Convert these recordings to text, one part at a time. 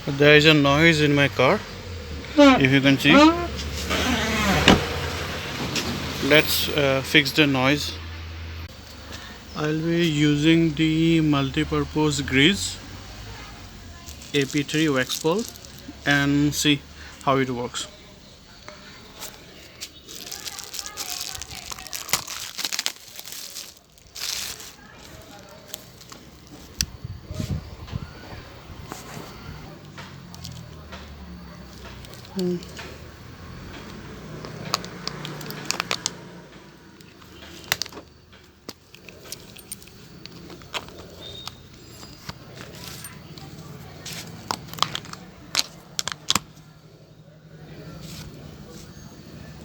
There is a noise in my car, if you can see. Let's fix the noise. I'll be using the multi-purpose grease AP3 Waxpol and see how it works.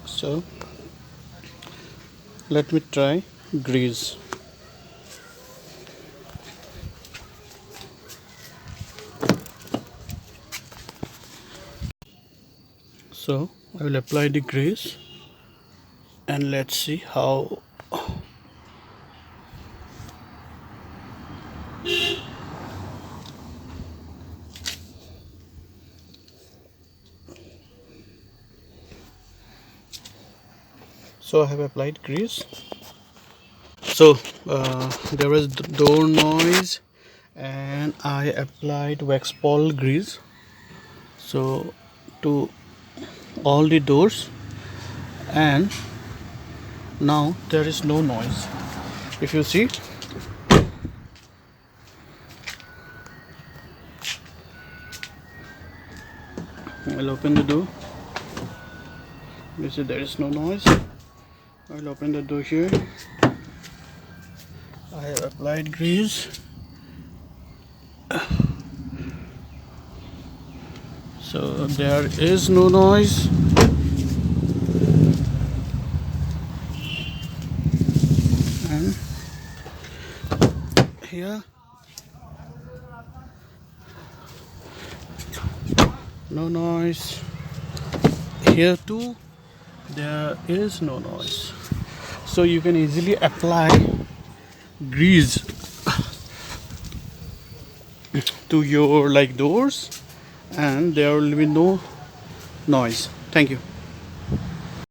So let me try grease. So I will apply the grease and let's see how. So I have applied grease. So there was door noise and I applied Waxpol grease so to all the doors, and now there is no noise. If you see, I'll open the door. You see there is no noise. I'll open the door here. I have applied grease. So there is no noise. And here, no noise. Here too, there is no noise. So you can easily apply grease to your doors and there will be no noise. Thank you.